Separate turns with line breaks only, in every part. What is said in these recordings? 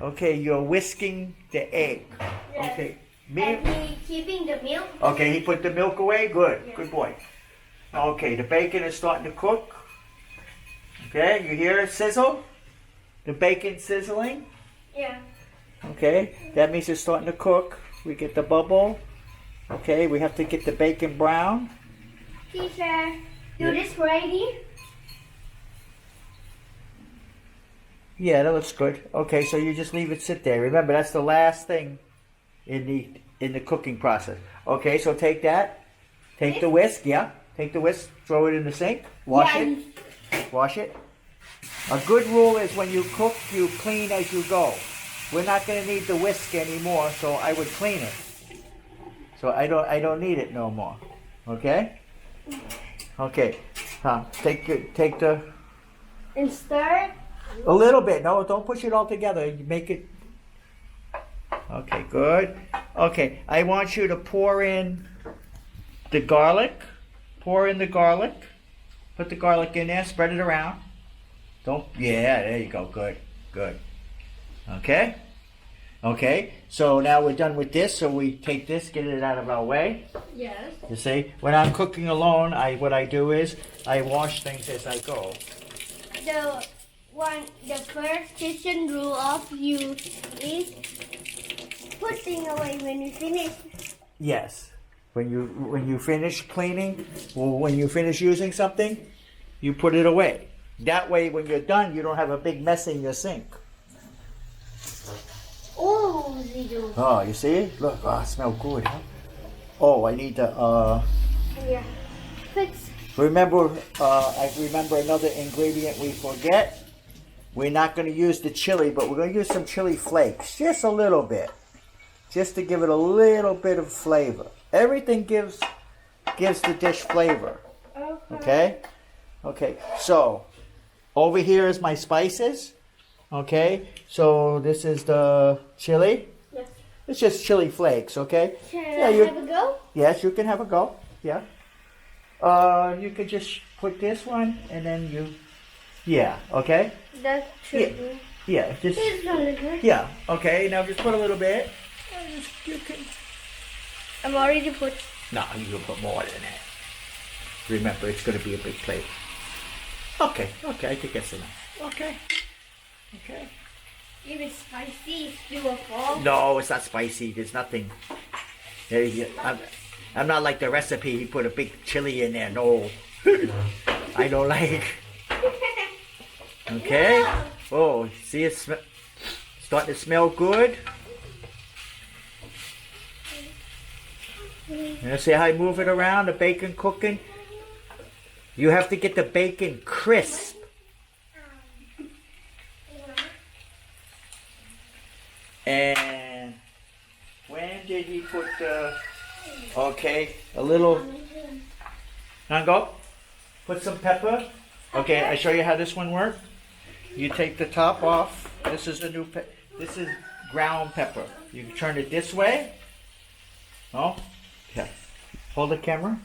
Okay, you're whisking the egg.
Yes.
Okay.
And he keeping the milk.
Okay, he put the milk away? Good.
Yes.
Good boy. Okay, the bacon is starting to cook. Okay, you hear it sizzle? The bacon sizzling?
Yeah.
Okay, that means it's starting to cook. We get the bubble. Okay, we have to get the bacon brown.
Teacher, do this ready?
Yeah, that looks good. Okay, so you just leave it sit there. Remember, that's the last thing in the cooking process. Okay, so take that. Take the whisk, yeah. Take the whisk, throw it in the sink, wash
Yeah.
it. Wash it. A good rule is when you cook, you clean as you go. We're not going to need the whisk anymore, so I would clean it. So I don't need it no more. Okay? Okay. Take the
And stir.
a little bit. No, don't push it all together. You make it. Okay, good. Okay, I want you to pour in the garlic. Pour in the garlic. Put the garlic in there. Spread it around. Don't. Yeah, there you go. Good. Good. Okay. Okay. So now we're done with this. So we take this, get it out of our way.
Yes.
You see, when I'm cooking alone, what I do is I wash things as I go.
The first kitchen rule of you is putting away when you finish.
Yes. When you finish cleaning, or when you finish using something, you put it away. That way, when you're done, you don't have a big mess in your sink.
Oh, they do.
Oh, you see? Look, it smells good, huh? Oh, I need to,
Yeah. Fix.
remember, I remember another ingredient we forget. We're not going to use the chili, but we're going to use some chili flakes. Just a little bit. Just to give it a little bit of flavor. Everything gives the dish flavor. Okay? Okay, so over here is my spices. Okay, so this is the chili.
Yes.
It's just chili flakes, okay?
Can
Yeah,
I
you-
have a go?
Yes, you can have a go. Yeah. You could just put this one and then you. Yeah. Okay.
That should be.
Yeah. Just.
It's a little.
Yeah. Okay. Now just put a little bit. You can.
I'm already put.
No, you can put more than that. Remember, it's going to be a big plate. Okay. Okay. I think that's enough. Okay. Okay.
If it's spicy, it's still a fall.
No, it's not spicy. There's nothing. There you go. I'm not like the recipe. He put a big chili in there. No. I don't like. Okay.
Yeah.
Oh, see it's starting to smell good. You see how I move it around, the bacon cooking? You have to get the bacon crisp. And when did he put the, okay, a little, now go, put some pepper. Okay, I show you how this one works. You take the top off. This is a new, this is ground pepper. You can turn it this way. Oh, yeah. Hold the camera.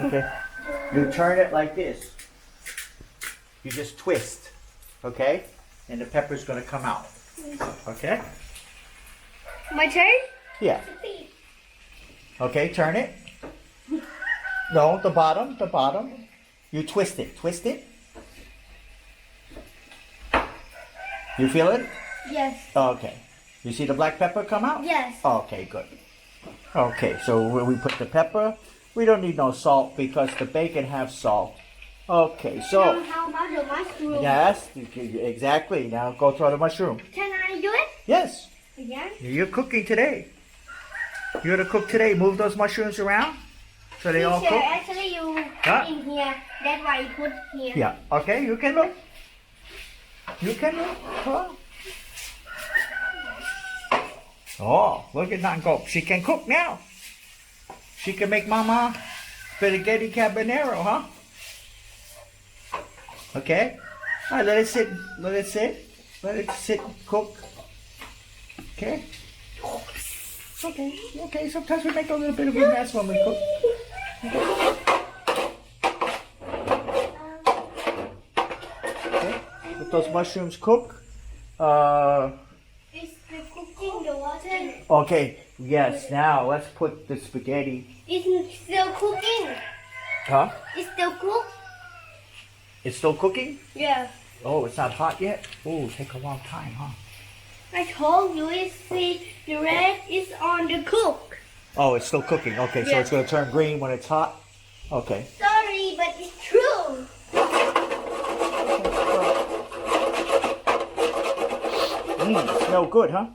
Okay. You turn it like this. You just twist. Okay? And the pepper's going to come out. Okay?
My turn?
Yeah. Okay, turn it. No, the bottom, the bottom. You twist it. Twist it. You feel it?
Yes.
Okay. You see the black pepper come out?
Yes.
Okay, good. Okay, so when we put the pepper, we don't need no salt because the bacon has salt. Okay, so,
How about the mushroom?
yes, exactly. Now go throw the mushroom.
Can I do it
Yes,
again?
you're cooking today. You're gonna cook today. Move those mushrooms around so they all
Teacher,
cook.
actually you
Huh?
in here. That's why you put here.
Yeah, okay, you can look. You can look. Huh? Oh, look at that go. She can cook now. She can make mama spaghetti carbonara, huh? Okay. All right, let it sit. Let it sit. Let it sit and cook. Okay. Okay. Okay. Sometimes we make a little bit of a mess when we cook. Okay. Let those mushrooms cook.
better.
Okay, yes, now let's put the spaghetti.
It's still cooking.
Huh?
It's still cooked.
It's still cooking?
Yeah.
Oh, it's not hot yet? Oh, take a long time, huh?
I told you the red is on the cook.
Oh, it's still cooking. Okay, so
Yeah.
it's going to turn green when it's hot? Okay.
Sorry, but it's true.
Smell good, huh?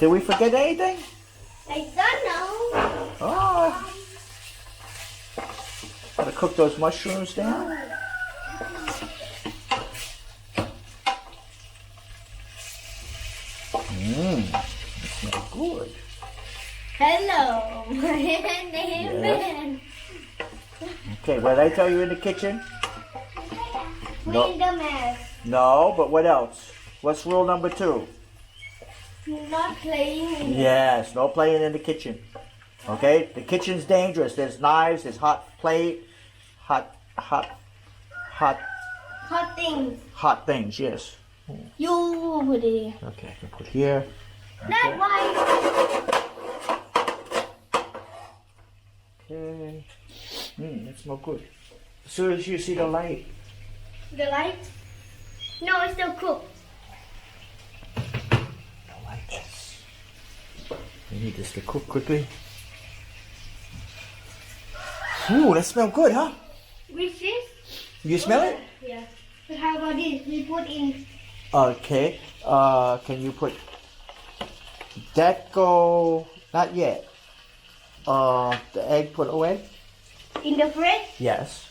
Did we forget anything?
I don't know.
Oh. Gotta cook those mushrooms down. They smell good.
Hello, my name
Okay, what did I tell you in the kitchen?
Clean the mess.
No, but what else? What's rule number 2?
Not playing.
Yes, no playing in the kitchen. Okay, the kitchen's dangerous. There's knives, there's hot plate, hot
Hot things.
things. Yes.
You put it here.
Okay, I can put here.
That white.
Okay. That smells good. As soon as you see the light.
The light? No, it's still cooked.
The light. Yes. We need this to cook quickly. Ooh, that smells good, huh?
Which is?
You smell it?
Yeah. But how about this? We put in.
Okay. Can you put that go? Not yet. The egg put away?
In the fridge?
Yes.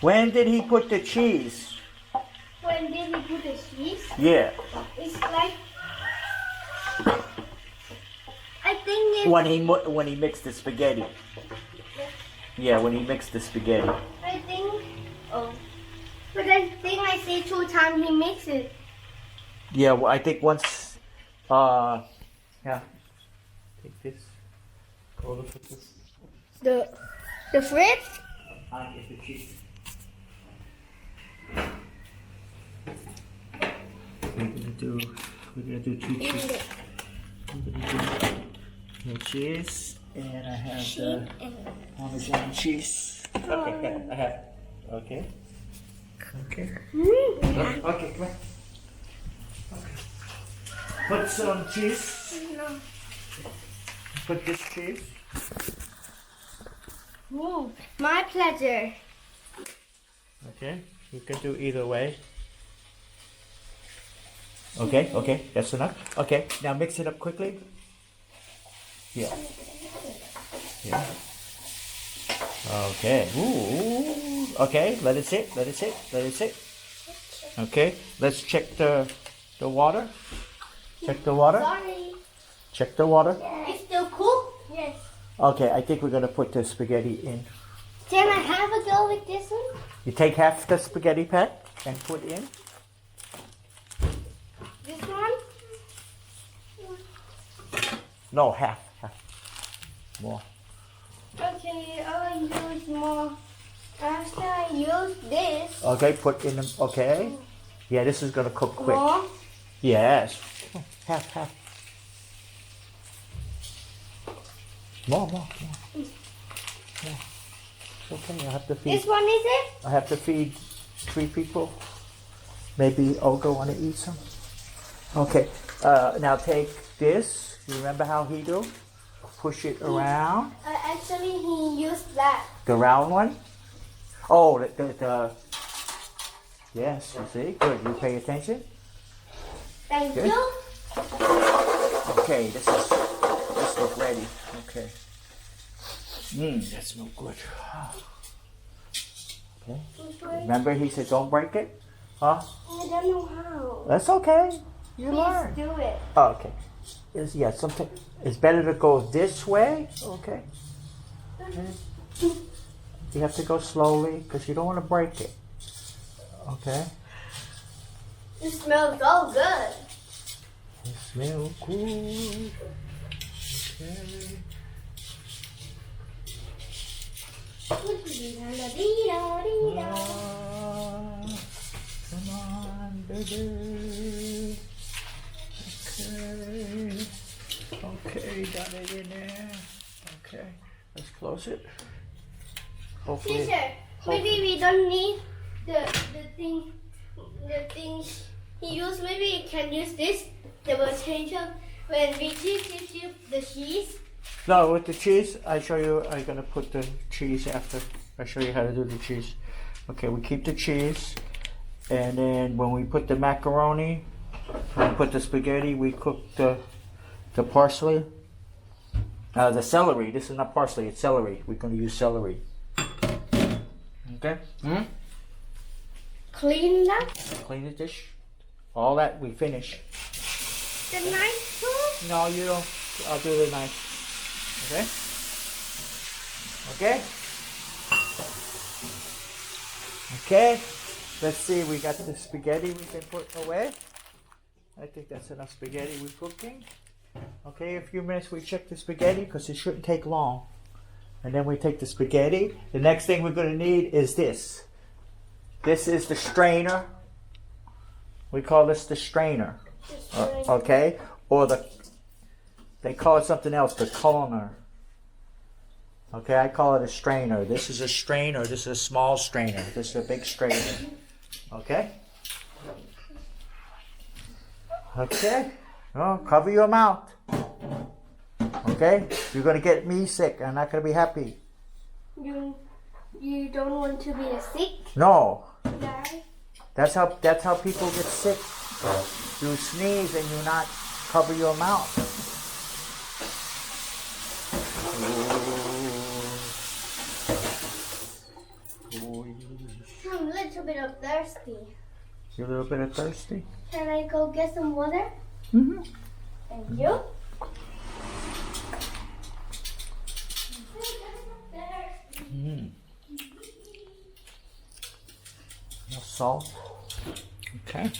When did he put the cheese?
When did we put the cheese?
Yeah.
It's like. I think it's.
When he mixed the spaghetti. Yeah, when he mixed the spaghetti.
I think. Oh. But I think I see 2 times he mixed it.
Yeah, well, I think once. Yeah. Take this. Go look at this.
The fridge?
Get the cheese. We're gonna do 2 cheese. We're gonna do cheese, and I have the Parmesan cheese. Okay, I have. Okay. Okay. Okay, come on. Okay. Put some cheese.
No.
Put this cheese.
My pleasure.
Okay. You can do either way. Okay, okay, that's enough. Okay, now mix it up quickly. Yeah. Yeah. Okay. Ooh. Okay, let it sit, let it sit, let it sit. Okay, let's check the water. Check the water.
Sorry.
Check the water.
It's still cooked? Yes.
Okay, I think we're gonna put the spaghetti in.
Can I have a go with this one?
You take half the spaghetti pack and put in.
This one?
No, half. More.
Okay, I'll use more. After I use this.
Okay, put in them. Okay. Yeah, this is gonna cook quick.
More.
Yes. Half. More. It's okay. I have to feed.
This one is it?
I have to feed 3 people. Maybe Olga want to eat some. Okay. Now take this. Remember how he do? Push it around.
Actually, he used that.
The round one. Oh, the yes. You see? Good. You pay attention.
Thank
Good.
you.
Okay. This look ready. Okay. That smells good. Okay. Remember he said don't break it? Huh?
I don't know how.
That's okay. You
Please
learn.
do it.
Oh, okay. is, yeah, something, it's better to go this way, okay? And you have to go slowly because you don't want to break it, okay?
It smells so good.
It smells good. Okay. Come on, baby. Okay. Okay, got it in there. Okay, let's close it. Hopefully.
Teacher, maybe we don't need the thing he used. Maybe we can use this, the potato, when we give you the cheese.
No, with the cheese, I show you. I'm gonna put the cheese after. I show you how to do the cheese. Okay, we keep the cheese, and then when we put the macaroni, when we put the spaghetti, we cook the parsley, the celery. This is not parsley; it's celery. We're gonna use celery. Okay.
Clean that.
Clean the dish. All that we finish.
The knife too.
No, you don't. I'll do the knife. Okay. Okay. Okay. Let's see. We got the spaghetti we can put away. I think that's enough spaghetti we're cooking. Okay. A few minutes we check the spaghetti because it shouldn't take long. And then we take the spaghetti. The next thing we're going to need is this. This is the strainer. We call this the strainer. Okay? Or they call it something else, the colander. Okay, I call it a strainer. This is a strainer. This is a small strainer. This is a big strainer. Okay? Okay? Oh, cover your mouth. Okay? You're going to get me sick. I'm not going to be happy.
You don't want to be sick,
No.
guy?
That's how people get sick. You sneeze and you not cover your mouth.
I'm a little bit of thirsty.
You're a little bit thirsty?
Can I go get some water?
Mm-hmm.
Thank you.
Mm. No salt. Okay.